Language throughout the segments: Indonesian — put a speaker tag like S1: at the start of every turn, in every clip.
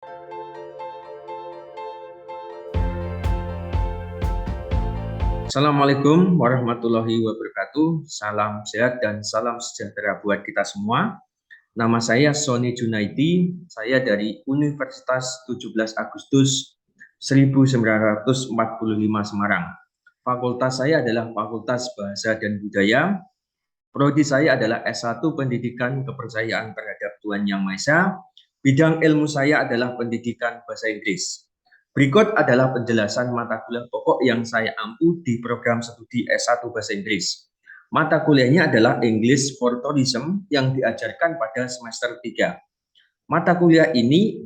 S1: Assalamualaikum warahmatullahi wabarakatuh. Salam sehat dan salam sejahtera buat kita semua. Nama saya Sony Junaidi. Saya dari Universitas 17 Agustus 1945 Semarang. Fakultas saya adalah Fakultas Bahasa dan Budaya. Prodi saya adalah S1 Pendidikan Kepercayaan Terhadap Tuhan Yang Maha Esa. Bidang ilmu saya adalah Pendidikan Bahasa Inggris. Berikut adalah penjelasan mata kuliah pokok yang saya ampu di program studi S1 Bahasa Inggris. Mata kuliahnya adalah English for Tourism yang diajarkan pada semester 3. Mata kuliah ini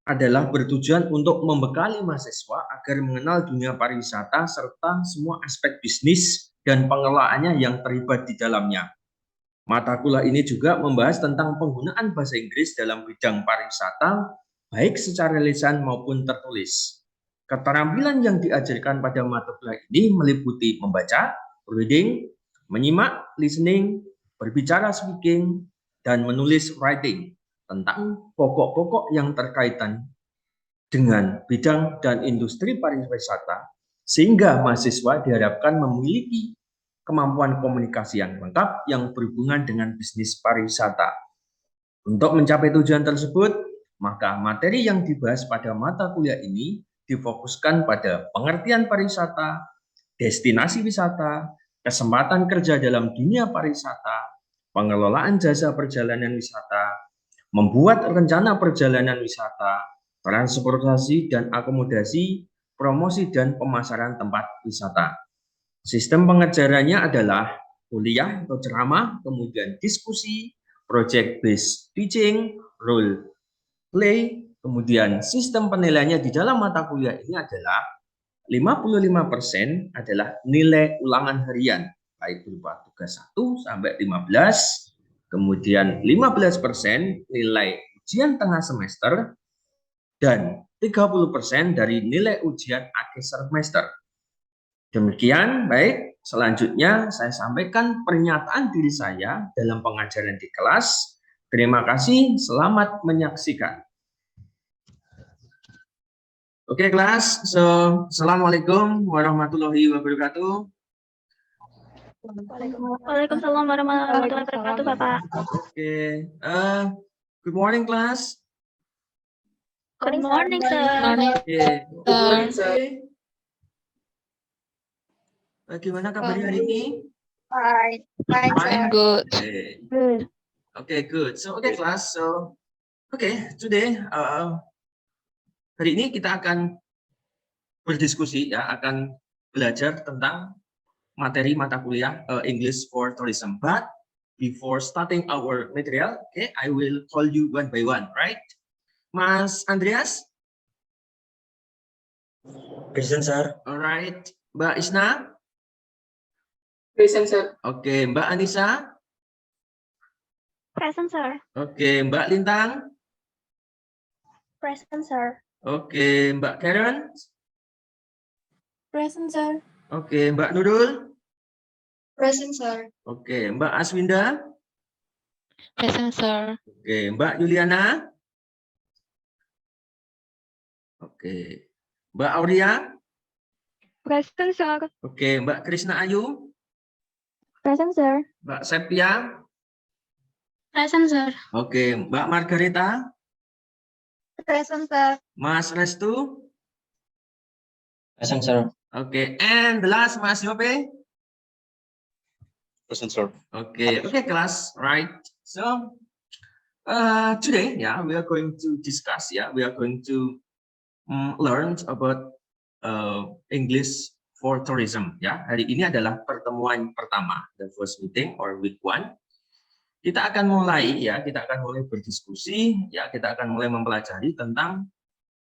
S1: adalah bertujuan untuk membekali mahasiswa agar mengenal dunia pariwisata serta semua aspek bisnis dan pengelolaannya yang terlibat di dalamnya. Mata kuliah ini juga membahas tentang penggunaan bahasa Inggris dalam bidang pariwisata, baik secara lisan maupun tertulis. Keterampilan yang diajarkan pada mata kuliah ini meliputi membaca, reading, menyimak, listening, berbicara, speaking, dan menulis, writing, tentang pokok-pokok yang terkaitan dengan bidang dan industri pariwisata, sehingga mahasiswa diharapkan memiliki kemampuan komunikasi yang lengkap yang berhubungan dengan bisnis pariwisata. Untuk mencapai tujuan tersebut, maka materi yang dibahas pada mata kuliah ini difokuskan pada pengertian pariwisata, destinasi wisata, kesempatan kerja dalam dunia pariwisata, pengelolaan jasa perjalanan wisata, membuat rencana perjalanan wisata, transportasi dan akomodasi, promosi dan pemasaran tempat wisata. Sistem pengajarannya adalah kuliah atau ceramah, kemudian diskusi, project based teaching, role play, kemudian sistem penilaiannya di dalam mata kuliah ini adalah 55% adalah nilai ulangan harian, baik berupa tugas 1 sampai 15, kemudian 15% nilai ujian tengah semester, dan 30% dari nilai ujian akhir semester. Demikian, baik. Selanjutnya saya sampaikan pernyataan diri saya dalam pengajaran di kelas. Terima kasih, selamat menyaksikan. Oke kelas, Assalamualaikum warahmatullahi wabarakatuh.
S2: Waalaikumsalam warahmatullahi wabarakatuh, Bapak.
S1: Oke, good morning class.
S2: Good morning, sir.
S1: Oke. Bagaimana kabarnya hari ini?
S2: Fine.
S3: Good.
S1: Okay, good. So, class. So, today, hari ini kita akan berdiskusi, ya, akan belajar tentang materi mata kuliah English for Tourism. But before starting our material, I will call you one by one, right? Mas Andreas?
S4: Present, sir.
S1: Alright. Mbak Isna?
S5: Present, sir.
S1: Oke, Mbak Anissa?
S2: Present, sir.
S1: Oke, Mbak Lintang?
S2: Present, sir.
S1: Oke, Mbak Karen?
S5: Present, sir.
S1: Oke, Mbak Nurul?
S5: Present, sir.
S1: Oke, Mbak Aswinda?
S3: Present, sir.
S1: Oke, Mbak Juliana? Oke, Mbak Auria?
S2: Present, sir.
S1: Oke, Mbak Krisna Ayu?
S2: Present, sir.
S1: Mbak Sepia?
S2: Present, sir.
S1: Oke, Mbak Margareta?
S2: Present, sir.
S1: Mas Restu?
S4: Present, sir.
S1: Oke, and the last, Mas Yope?
S4: Present, sir.
S1: Okay, class, right? So, today, we are going to discuss, we are going to learn about English for Tourism, ya. Hari ini adalah pertemuan pertama, the first meeting or week 1. Kita akan mulai, kita akan mulai berdiskusi, kita akan mulai mempelajari tentang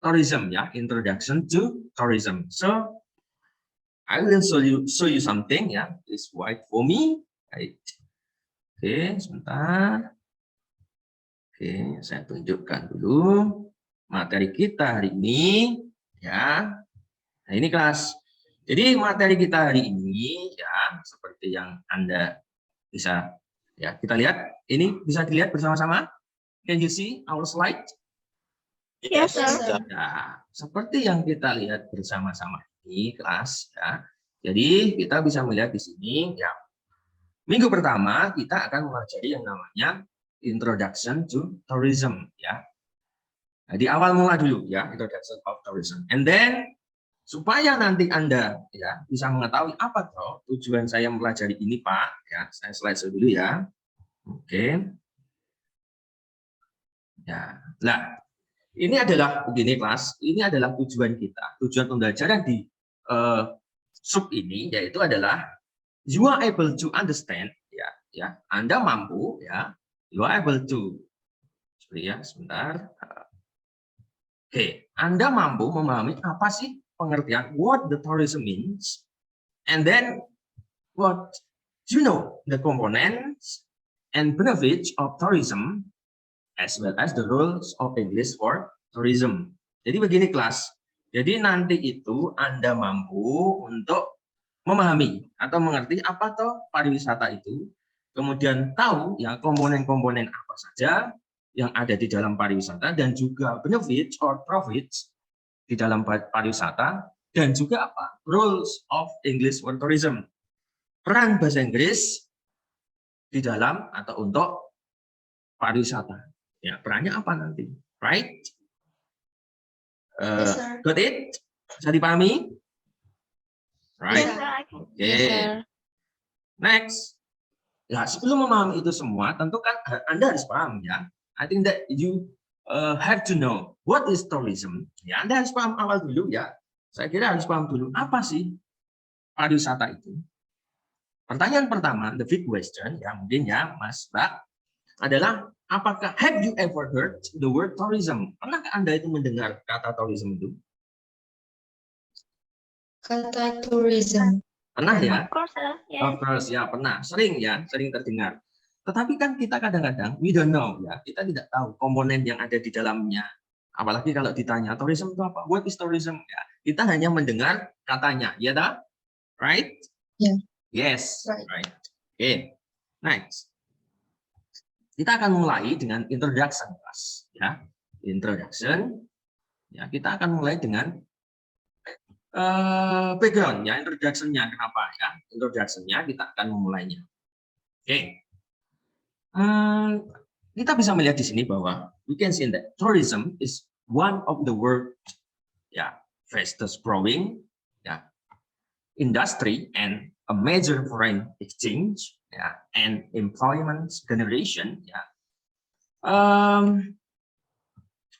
S1: tourism, introduction to tourism. So, I will show you something, please wait for me. Right. Oke, sebentar. Oke, saya tunjukkan dulu materi kita hari ini, ya. Nah, ini kelas. Jadi materi kita hari ini, seperti yang Anda bisa, kita lihat. Ini bisa dilihat bersama-sama. Can you see our slide?
S2: Yes, sir.
S1: Nah, seperti yang kita lihat bersama-sama ini kelas ya. Jadi kita bisa melihat di sini ya. Minggu pertama kita akan mempelajari yang namanya Introduction to Tourism ya. Nah, di awal mula dulu ya, Introduction of Tourism. And then supaya nanti Anda ya bisa mengetahui apa toh tujuan saya mempelajari ini Pak ya. Saya slide dulu ya. Oke. Ya. Nah, ini adalah begini kelas, ini adalah tujuan kita. Tujuan pembelajaran di sub ini yaitu adalah you are able to understand ya, Anda mampu ya, you are able to sebentar. Oke, Anda mampu memahami apa sih pengertian what the tourism means, and then what you know the components and benefits of tourism as well as the rules of English for tourism. Jadi begini kelas. Jadi nanti itu Anda mampu untuk memahami atau mengerti apa toh pariwisata itu, kemudian tahu ya komponen-komponen apa saja yang ada di dalam pariwisata dan juga benefits or profits di dalam pariwisata dan juga apa rules of English for tourism. Peran bahasa Inggris di dalam atau untuk pariwisata. Ya, perannya apa nanti? Right?
S5: Yes, sir.
S1: Got it? Bisa dipahami? Right?
S2: Yes, sir.
S1: Oke.
S3: Yes, sir.
S1: Next. Ya, sebelum memahami itu semua, tentu kan Anda harus paham ya. I think that you have to know what is tourism. Ya, Anda harus paham awal dulu ya. Saya kira harus paham dulu apa sih pariwisata itu. Pertanyaan pertama, the big question ya mungkin ya Mas Mbak adalah apakah have you ever heard the word tourism? Pernahkah Anda itu mendengar kata tourism itu?
S5: Kata tourism.
S1: Pernah ya?
S2: Of course, sir. Yes.
S1: Of course ya, pernah. Sering ya, sering terdengar. Tetapi kan kita kadang-kadang we don't know ya, kita tidak tahu komponen yang ada di dalamnya. Apalagi kalau ditanya tourism itu apa? What is tourism? Ya, kita hanya mendengar katanya, ya tak? Right?
S5: Yeah.
S1: Yes,
S5: Right.
S1: right. Oke. Next. Kita akan mulai dengan introduction class ya. Introduction. Ya, kita akan mulai dengan background ya, introduction-nya kenapa ya? Introduction-nya kita akan memulainya. Oke. Kita bisa melihat di sini bahwa we can see that tourism is one of the world ya fastest growing ya industry and a major foreign exchange ya and employment generation ya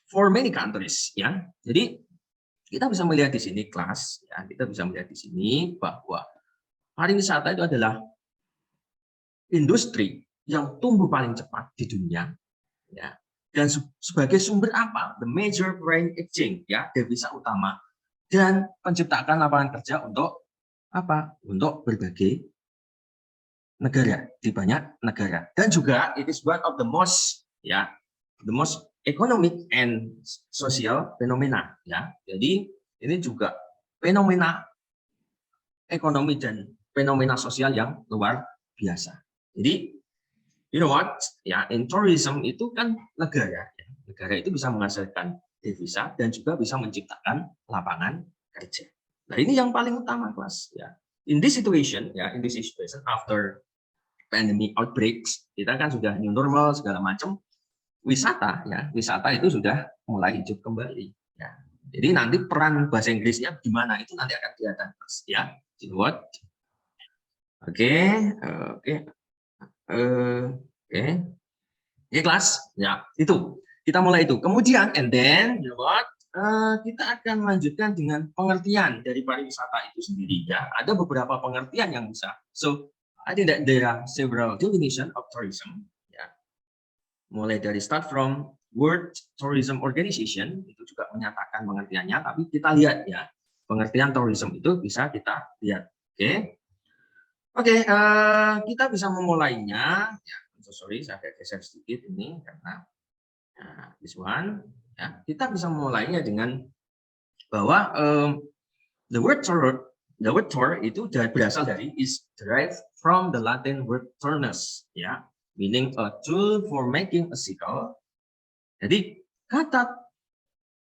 S1: for many countries ya. Jadi kita bisa melihat di sini kelas ya, kita bisa melihat di sini bahwa pariwisata itu adalah industri yang tumbuh paling cepat di dunia ya, dan sebagai sumber apa? The major foreign exchange ya, devisa utama, dan menciptakan lapangan kerja untuk apa? Untuk berbagai negara, di banyak negara, dan juga it is one of the most ya, the most economic and social phenomena ya. Jadi ini juga fenomena ekonomi dan fenomena sosial yang luar biasa. Jadi you know what ya, in tourism itu kan negara ya. Negara itu bisa menghasilkan devisa dan juga bisa menciptakan lapangan kerja. Nah, ini yang paling utama kelas ya. In this situation ya, in this situation after pandemic outbreaks, kita kan sudah new normal segala macam. Wisata ya, wisata itu sudah mulai hidup kembali ya. Jadi nanti peran bahasa Inggrisnya gimana itu nanti akan kelihatan ya. You know what? Oke. Oke, kelas ya, itu kita mulai itu. Kemudian and then you know what? Kita akan melanjutkan dengan pengertian dari pariwisata itu sendiri ya. Ada beberapa pengertian yang bisa. So I think that there are several definition of tourism. Mulai dari start from World Tourism Organization, itu juga menyatakan pengertiannya, tapi kita lihat ya, pengertian tourism itu bisa kita lihat. Oke, kita bisa memulainya. Ya, sorry, saya agak geser sedikit ini karena this one. Ya, kita bisa memulainya dengan bahwa the word tour itu berasal dari is derived from the Latin word turnus, ya. Meaning a tool for making a sickle. Jadi kata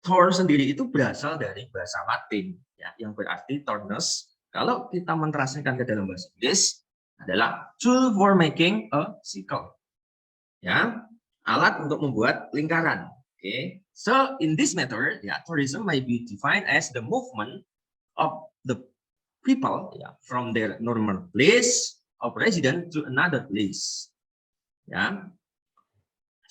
S1: Tour sendiri itu berasal dari bahasa Latin, ya, yang berarti turnus. Kalau kita mentranslasikan ke dalam bahasa Inggris adalah tool for making a circle, ya, alat untuk membuat lingkaran. Okay. So in this method, ya, tourism may be defined as the movement of the people, ya, from their normal place of residence to another place. Ya,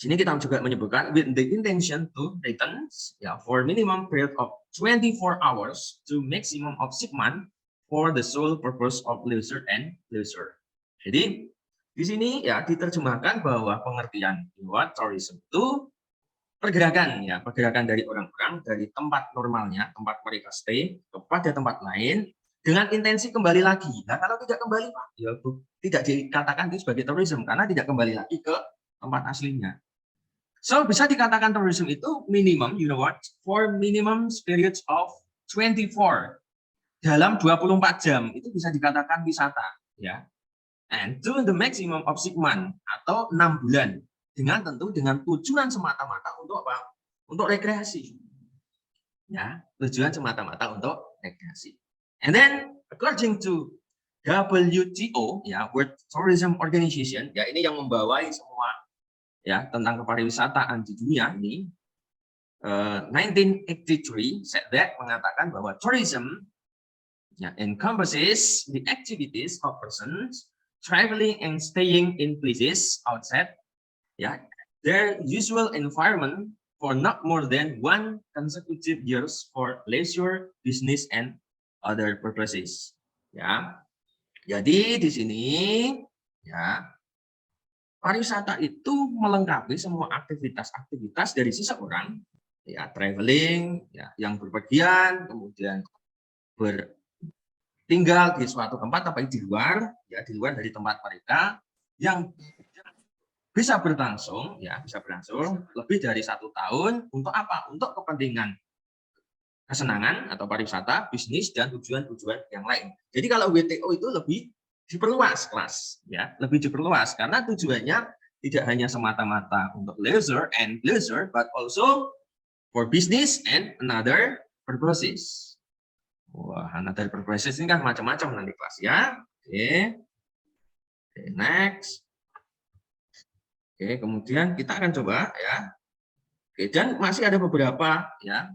S1: sini kita juga menyebutkan with the intention to return, ya, for minimum period of 24 hours to maximum of 6 months for the sole purpose of leisure and leisure. Jadi di sini ya diterjemahkan bahwa pengertian buat tourism itu pergerakan, ya, pergerakan dari orang-orang dari tempat normalnya, tempat mereka stay kepada tempat lain dengan intensi kembali lagi. Nah, kalau tidak kembali, ya tidak dikatakan itu sebagai tourism karena tidak kembali lagi ke tempat aslinya. So, bisa dikatakan tourism itu minimum, you know what, for minimum periods of 24. Dalam 24 jam, itu bisa dikatakan wisata. Ya. And to the maximum of 6 months, atau 6 bulan. Tentu dengan tujuan semata-mata untuk apa? Untuk rekreasi. Ya, tujuan semata-mata untuk rekreasi. And then, according to WTO, ya, World Tourism Organization, ya, ini yang membawai semua, ya, tentang kepariwisataan di dunia ini, 1983 said that, mengatakan bahwa tourism, ya, encompasses the activities of persons traveling and staying in places outside, ya, their usual environment for not more than 1 consecutive years for leisure, business, and other purposes. Ya, jadi di sini, ya, pariwisata itu melengkapi semua aktivitas-aktivitas dari seseorang, ya, traveling, ya, yang berpergian, kemudian bertinggal di suatu tempat tapi di luar, ya, di luar dari tempat mereka, yang bisa berlangsung, ya, bisa berlangsung lebih dari 1 tahun untuk apa? Untuk kepentingan kesenangan atau pariwisata, bisnis, dan tujuan-tujuan yang lain. Jadi kalau WTO itu lebih diperluas kelas, ya, lebih diperluas karena tujuannya tidak hanya semata-mata untuk leisure and leisure, but also for business and another purposes. Wah, another purposes ini kan macam-macam nanti kelas, ya. Oke. Oke, next. Oke, kemudian kita akan coba, ya. Oke, dan masih ada beberapa, ya,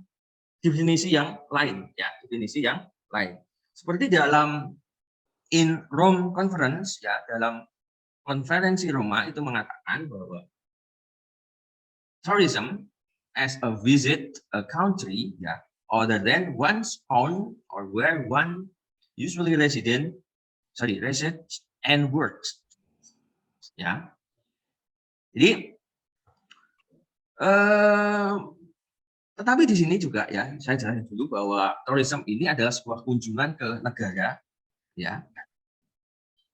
S1: definisi yang lain, ya, definisi yang lain. Seperti dalam in Rome Conference, ya, dalam konferensi Roma itu mengatakan bahwa tourism as a visit a country, ya, other than one's own or where one usually resides and works. Ya. Jadi tetapi di sini juga, ya, saya jelaskan dulu bahwa tourism ini adalah sebuah kunjungan ke negara, ya,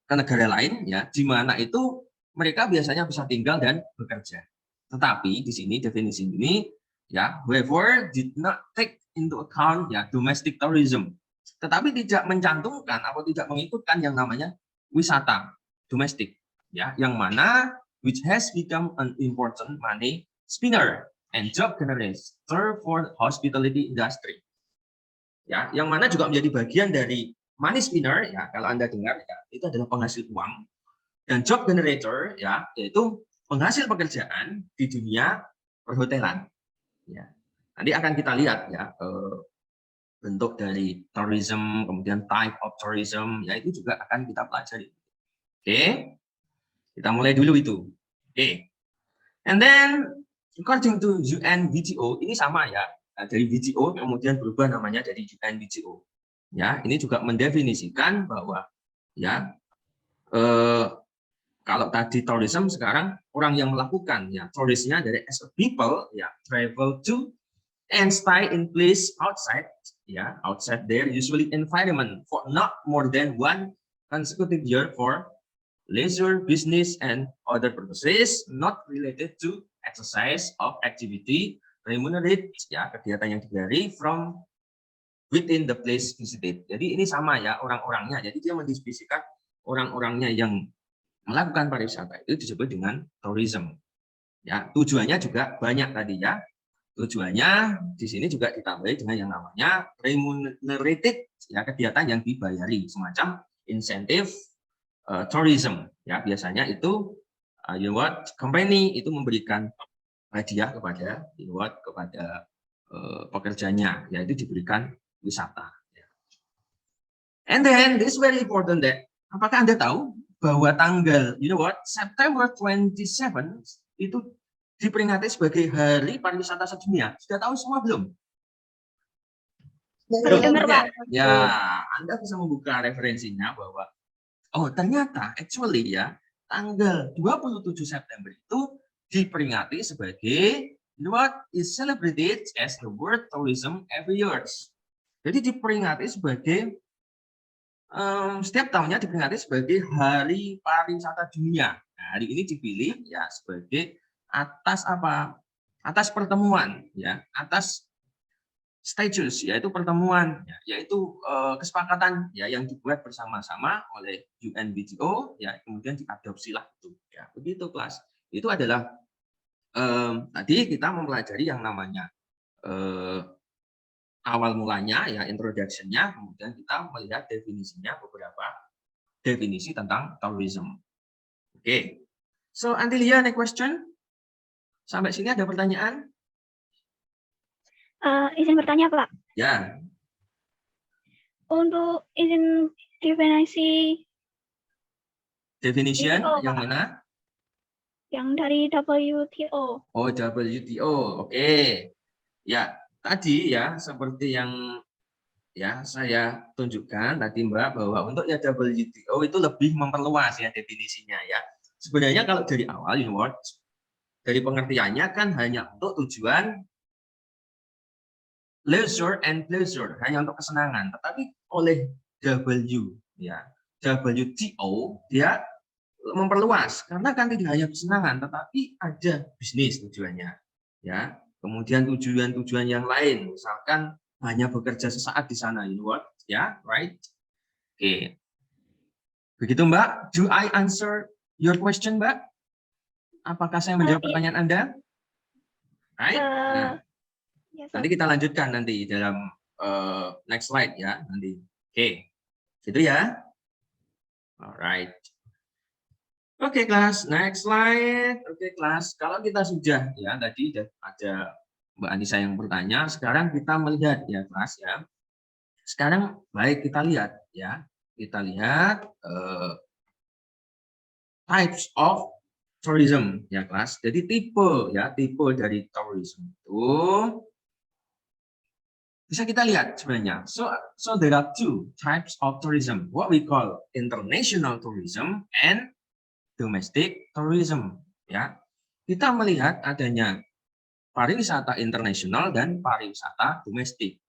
S1: ke negara lain, ya, di mana itu mereka biasanya bisa tinggal dan bekerja. Tetapi di sini definisi ini, ya, however did not take into account, ya, domestic tourism. Tetapi tidak mencantumkan atau tidak mengikutkan yang namanya wisata domestik, ya, yang mana which has become an important money spinner and job generator for hospitality industry. Ya, yang mana juga menjadi bagian dari money spinner, ya, kalau Anda dengar, ya, itu adalah penghasil uang, dan job generator, ya, yaitu penghasil pekerjaan di dunia perhotelan. Ya. Nanti akan kita lihat, ya, bentuk dari tourism, kemudian type of tourism, ya, itu juga akan kita pelajari. Oke, kita mulai dulu itu. Oke, and then according to UNWTO, ini sama, ya, dari WTO kemudian berubah namanya jadi UNWTO. Ya, ini juga mendefinisikan bahwa, ya, kalau tadi tourism, sekarang orang yang melakukan, ya, tourismnya dari as a people, ya, travel to and stay in place outside, ya, outside their usually environment for not more than 1 consecutive year for leisure, business, and other purposes not related to exercise of activity remunerate, ya, kegiatan yang dibayari from within the place visited. Jadi ini sama, ya, orang-orangnya. Jadi dia mendiskusikan orang-orangnya yang melakukan pariwisata itu disebut dengan tourism. Ya, tujuannya juga banyak tadi, ya. Tujuannya di sini juga ditambahi dengan yang namanya remunerated, ya, kegiatan yang dibayari, semacam insentif tourism, ya. Biasanya itu company itu memberikan hadiah kepada kepada pekerjanya, yaitu diberikan wisata. Ya. And then this very important that apakah Anda tahu bahwa tanggal September 27 itu diperingati sebagai Hari Pariwisata Sedunia? Sudah tahu semua belum?
S2: Dengar, Pak.
S1: Ya, Anda bisa membuka referensinya bahwa ternyata actually ya tanggal 27 September itu diperingati sebagai what is celebrated as the World Tourism every year. Jadi diperingati sebagai setiap tahunnya diperingati sebagai Hari Pariwisata Dunia. Nah, hari ini dipilih ya sebagai atas apa? Atas pertemuan, ya, atas stages, yaitu pertemuan, ya, yaitu kesepakatan ya yang dibuat bersama-sama oleh UNWTO, ya, kemudian diadopsilah itu. Ya, begitu kelas. Itu adalah tadi kita mempelajari yang namanya awal mulanya, ya, introduction-nya, kemudian kita melihat definisinya, beberapa definisi tentang tourism. Oke. So, until here, next question. Sampai sini ada pertanyaan?
S2: Izin bertanya, Pak.
S1: Ya.
S2: Untuk izin definisi
S1: Definition
S2: WTO,
S1: yang
S2: Pak.
S1: mana?
S2: Yang dari WTO.
S1: Oh, WTO. Oke. Ya, tadi ya seperti yang ya saya tunjukkan tadi Mbak, bahwa untuk ya WTO itu lebih memperluas ya definisinya ya. Sebenarnya kalau dari awal dari pengertiannya kan hanya untuk tujuan leisure and pleasure, hanya untuk kesenangan. Tetapi oleh WTO dia memperluas, karena kan tidak hanya kesenangan, tetapi ada bisnis tujuannya, ya. Kemudian tujuan-tujuan yang lain, misalkan hanya bekerja sesaat di sana, ya, right? Oke. Begitu Mbak, do I answer your question, Mbak? Apakah saya menjawab pertanyaan Anda? Right? Nah,
S2: Yes,
S1: nanti kita lanjutkan nanti dalam next slide ya nanti. Oke. Gitu ya. Alright. Oke, kelas, next slide. Oke, kelas. Kalau kita sudah ya tadi ada Mbak Anissa yang bertanya, sekarang kita melihat ya, kelas ya. Sekarang baik kita lihat ya. Kita lihat types of tourism ya, kelas. Jadi tipe dari tourism itu bisa kita lihat sebenarnya. So there are two types of tourism. What we call international tourism and domestic tourism. Ya, kita melihat adanya pariwisata internasional dan pariwisata domestik.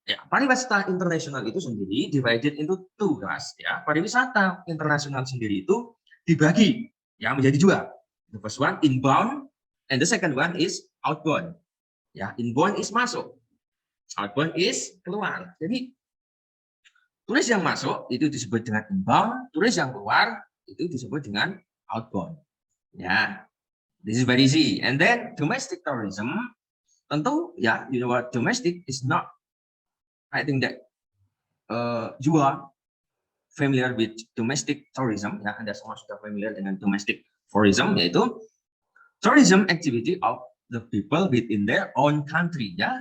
S1: Ya, pariwisata internasional itu sendiri divided into two, guys. Ya, pariwisata internasional sendiri itu dibagi ya menjadi dua. The first one inbound and the second one is outbound. Ya, inbound is masuk, outbound is keluar. Jadi turis yang masuk itu disebut dengan inbound, turis yang keluar itu disebut dengan outbound. Ya, this is very easy. And then domestic tourism, tentu ya, you know what, domestic is not. I think that you are familiar with domestic tourism. Ya, Anda semua sudah familiar dengan domestic tourism, yaitu tourism activity of the people within their own country. Ya,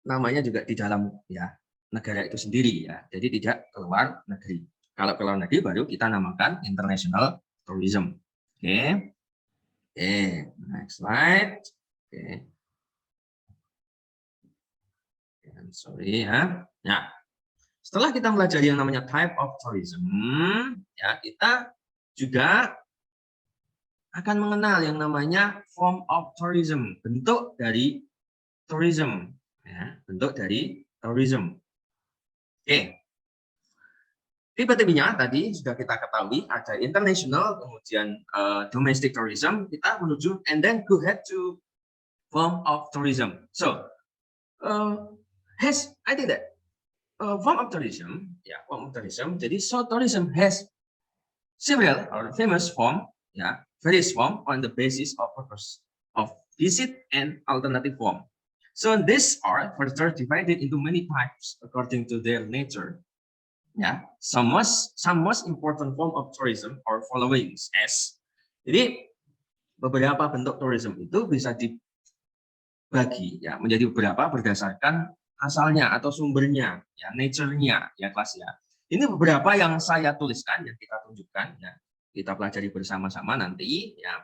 S1: namanya juga di dalam ya negara itu sendiri ya. Jadi tidak keluar negeri. Kalau keluar negeri baru kita namakan international tourism. Oke. Oke, next slide. Oke. Sorry ya. Nah, setelah kita pelajari yang namanya type of tourism, ya kita juga akan mengenal yang namanya form of tourism, bentuk dari tourism, ya, bentuk dari tourism. Oke. Tipe-tipenya tadi sudah kita ketahui, ada international, kemudian domestic tourism. Kita menuju and then go ahead to form of tourism. So, I think that form of tourism, ya, form of tourism. Jadi, so tourism has several or famous form, ya, various form on the basis of purpose of visit, and alternative form. So these are further divided into many types according to their nature. Ya, some most important form of tourism are following as. Jadi beberapa bentuk tourism itu bisa dibagi ya menjadi beberapa berdasarkan asalnya atau sumbernya, ya nature-nya ya kelas ya. Ini beberapa yang saya tuliskan yang kita tunjukkan ya. Kita pelajari bersama-sama nanti ya.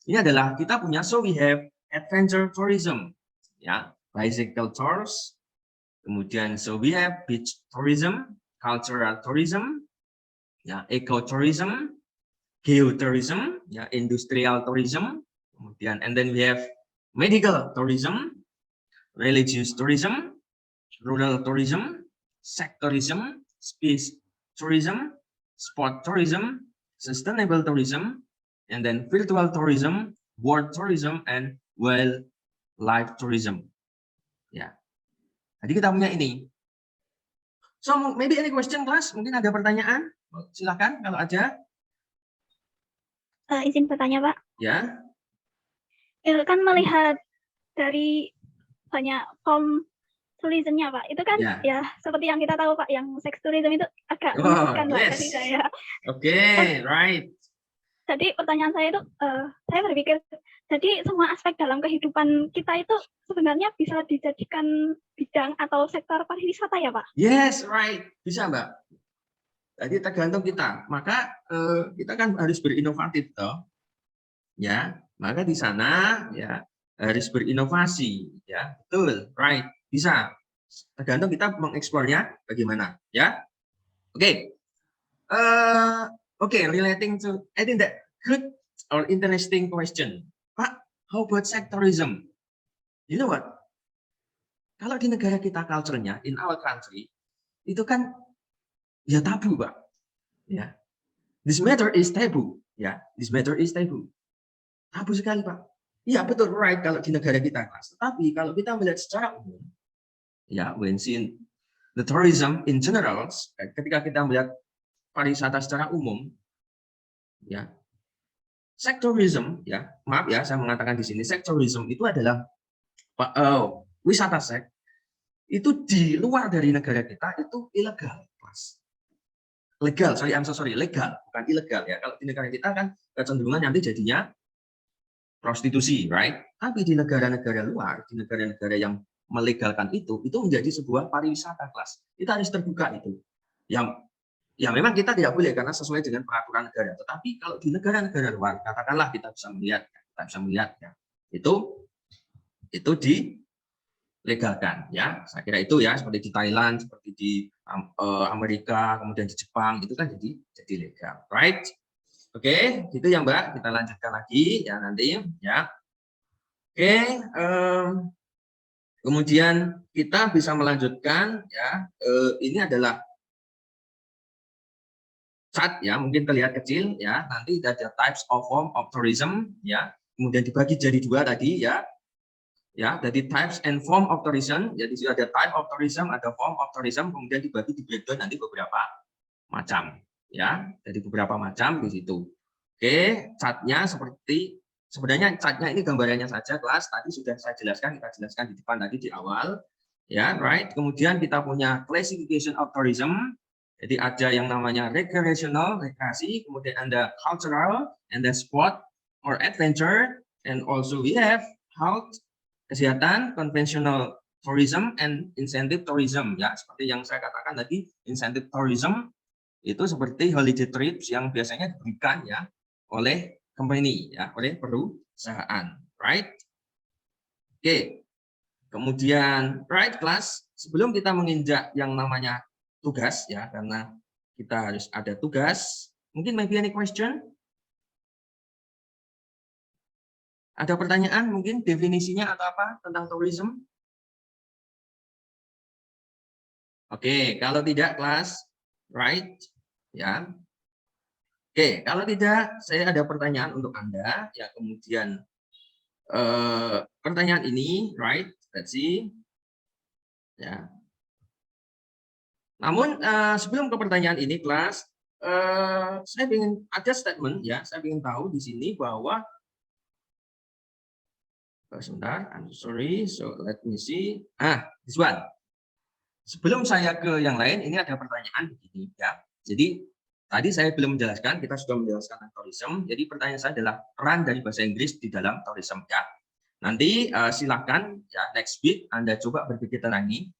S1: Ini adalah kita punya, so we have adventure tourism ya, bicycle tours. Kemudian so we have beach tourism, cultural tourism, ya, ecotourism, geotourism, ya, industrial tourism, kemudian and then we have medical tourism, religious tourism, rural tourism, sectorism, space tourism, sport tourism, sustainable tourism, and then virtual tourism, world tourism, and wildlife tourism. Ya, jadi kita punya ini. So maybe any question, class? Mungkin ada pertanyaan? Silakan kalau ada.
S2: Izin bertanya, Pak.
S1: Ya.
S2: Kan melihat dari banyak form tourism-nya, Pak. Itu kan ya seperti yang kita tahu, Pak, yang sex tourism itu agak menyesatkan, Pak, dari saya.
S1: Oke, right.
S2: Jadi pertanyaan saya itu, saya berpikir, jadi semua aspek dalam kehidupan kita itu sebenarnya bisa dijadikan bidang atau sektor pariwisata ya, Pak?
S1: Yes, right. Bisa, Mbak. Jadi tergantung kita. Maka kita kan harus berinovatif, toh. Ya, maka di sana ya harus berinovasi, ya. Betul, right. Bisa. Tergantung kita mengeksplornya bagaimana, ya. Oke. Okay, relating to, I think that good or interesting question. Pak, how about sectorism? You know what? Kalau di negara kita culture-nya, in our country, itu kan ya tabu, Pak. Ya. This matter is taboo. Ya, this matter is taboo. Tabu sekali, Pak. Iya, betul, right, kalau di negara kita, Mas. Tetapi kalau kita melihat secara umum, ya, when seen the tourism in general, ketika kita melihat pariwisata secara umum, ya, sektorism, ya, maaf ya, saya mengatakan di sini, sektorism itu adalah wisata seks itu di luar dari negara kita itu ilegal, Mas. Legal, legal, bukan ilegal ya. Kalau di negara kita kan kecenderungan nanti jadinya prostitusi, right? Tapi di negara-negara luar, di negara-negara yang melegalkan itu menjadi sebuah pariwisata, kelas. Kita harus terbuka itu. Yang ya memang kita tidak boleh karena sesuai dengan peraturan negara. Tetapi kalau di negara-negara luar, katakanlah kita bisa melihat ya, itu dilegalkan ya. Saya kira itu ya, seperti di Thailand, seperti di Amerika, kemudian di Jepang, itu kan jadi legal, right? Oke, gitu ya Mbak. Kita lanjutkan lagi ya nanti ya. Oke, kemudian kita bisa melanjutkan ya. Ini adalah chart ya, mungkin terlihat kecil ya. Nanti ada types of form of tourism ya. Kemudian dibagi jadi dua tadi ya. Ya, jadi types and form of tourism. Jadi ada type of tourism, ada form of tourism, kemudian dibagi di breakdown nanti beberapa macam ya. Jadi beberapa macam di situ. Oke, chartnya seperti sebenarnya chartnya ini gambarannya saja, kelas. Tadi sudah saya jelaskan, kita jelaskan di depan tadi di awal. Ya, right. Kemudian kita punya classification of tourism. Jadi ada yang namanya recreational, rekreasi, kemudian ada cultural, and then sport or adventure, and also we have health, kesehatan, conventional tourism, and incentive tourism. Ya, seperti yang saya katakan tadi, incentive tourism itu seperti holiday trips yang biasanya diberikan ya oleh company, ya, oleh perusahaan, right? Oke, kemudian right class, sebelum kita menginjak yang namanya tugas ya, karena kita harus ada tugas. Mungkin maybe any question? Ada pertanyaan mungkin definisinya atau apa tentang tourism? Oke, kalau tidak kelas, right? Ya. Oke, kalau tidak saya ada pertanyaan untuk Anda ya, kemudian pertanyaan ini, right? Let's see. Ya. Namun sebelum ke pertanyaan ini kelas, saya ingin ada statement ya, saya ingin tahu di sini bahwa Sebentar, I'm sorry. So let me see. This one. Sebelum saya ke yang lain, ini ada pertanyaan begini ya. Jadi tadi saya belum menjelaskan, kita sudah menjelaskan tentang tourism. Jadi pertanyaan saya adalah peran dari bahasa Inggris di dalam tourism ya. Nanti silakan ya next week Anda coba berpikir tentang ini.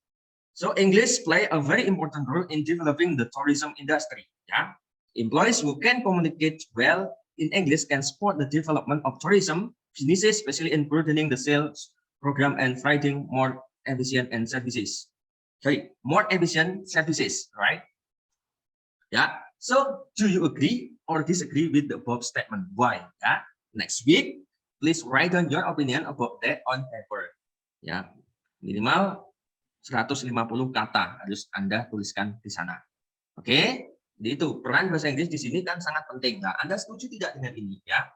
S1: So English play a very important role in developing the tourism industry. Ya, employees who can communicate well in English can support the development of tourism businesses, especially in broadening the sales program and providing more efficient and services. Sorry, more efficient services, right? Yeah. So, do you agree or disagree with the above statement? Why? Yeah. Next week, please write down your opinion about that on paper. Ya, minimal 150 kata harus Anda tuliskan di sana. Oke? Jadi itu peran bahasa Inggris di sini kan sangat penting. Nah, Anda setuju tidak dengan ini? Ya.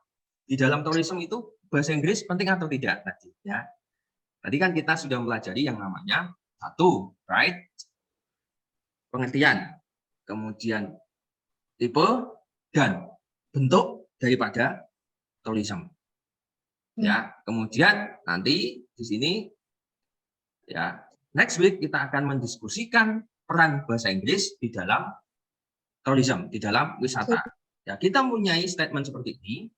S1: Di dalam tourism itu bahasa Inggris penting atau tidak tadi? Ya. Tadi kan kita sudah mempelajari yang namanya satu, right? Pengertian, kemudian tipe dan bentuk daripada tourism. Ya, kemudian nanti di sini ya next week kita akan mendiskusikan peran bahasa Inggris di dalam tourism, di dalam wisata. Ya, kita mempunyai statement seperti ini.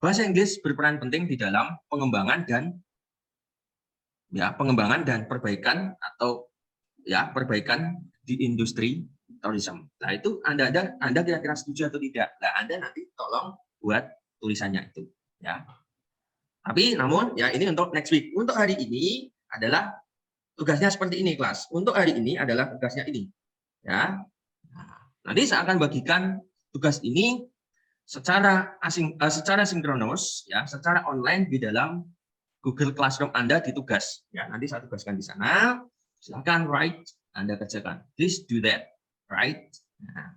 S1: Bahasa Inggris berperan penting di dalam pengembangan dan perbaikan atau ya perbaikan di industri tourism. Nah, itu Anda kira-kira setuju atau tidak? Nah, Anda nanti tolong buat tulisannya itu, ya. Tapi namun ya ini untuk next week. Untuk hari ini adalah tugasnya seperti ini, kelas. Untuk hari ini adalah tugasnya ini, ya. Nah, nanti saya akan bagikan tugas ini secara sinkronos, ya, secara online di dalam Google Classroom Anda di tugas. Ya, nanti saya tugaskan di sana. Silakan write, Anda kerjakan. Please do that, right? Nah,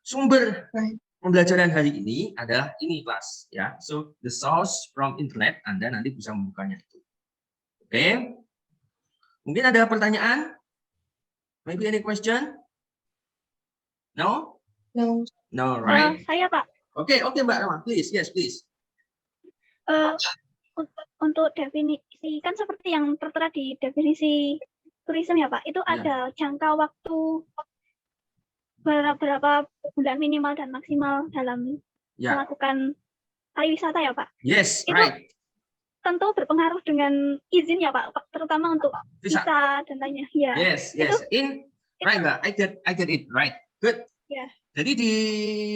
S1: sumber pembelajaran hari ini adalah ini, kelas. Ya, so the source from internet. Anda nanti bisa membukanya itu. Oke? Mungkin ada pertanyaan? Maybe any question? No?
S5: No.
S1: No, right?
S2: Saya, Pak.
S1: Oke, Mbak Rama, please, yes, please.
S2: Untuk definisi, kan seperti yang tertera di definisi tourism ya Pak, itu ada jangka waktu berapa bulan minimal dan maksimal dalam melakukan pariwisata ya Pak?
S1: Yes,
S2: itu
S1: right.
S2: Tentu berpengaruh dengan izin ya Pak, terutama untuk visa dan lainnya. Ya.
S1: Yes. Right, Mbak, I get it, right. Good.
S2: Ya.
S1: Jadi di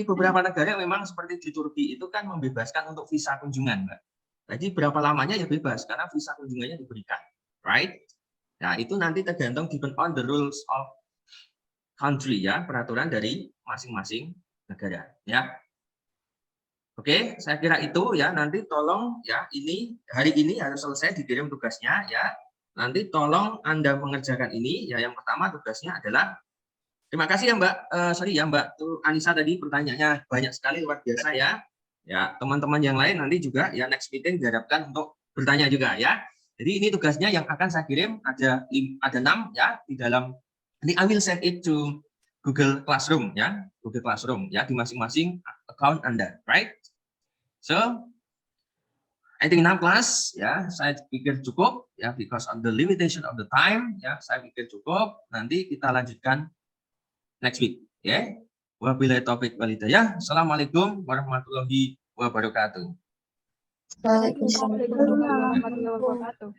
S1: beberapa negara memang seperti di Turki itu kan membebaskan untuk visa kunjungan, Mbak. Jadi berapa lamanya ya bebas karena visa kunjungannya diberikan, right? Nah, itu nanti tergantung depend on the rules of country ya, peraturan dari masing-masing negara, ya. Oke, saya kira itu ya. Nanti tolong ya, hari ini harus selesai dikirim tugasnya ya. Nanti tolong Anda mengerjakan ini ya. Yang pertama tugasnya adalah, terima kasih ya Mbak, Mbak Anissa tadi pertanyaannya banyak sekali, luar biasa ya. Ya, teman-teman yang lain nanti juga ya next meeting diharapkan untuk bertanya juga ya. Jadi ini tugasnya yang akan saya kirim ada 6 ya di dalam ini. I will send it to Google Classroom ya, Google Classroom ya di masing-masing account Anda, right? So I think 6 kelas ya, saya pikir cukup ya, because of the limitation of the time ya, saya pikir cukup. Nanti kita lanjutkan next week ya. Wabillahi taufiq wal hidayah. Assalamualaikum warahmatullahi wabarakatuh.
S5: Waalaikumsalam.
S2: Warahmatullahi wabarakatuh.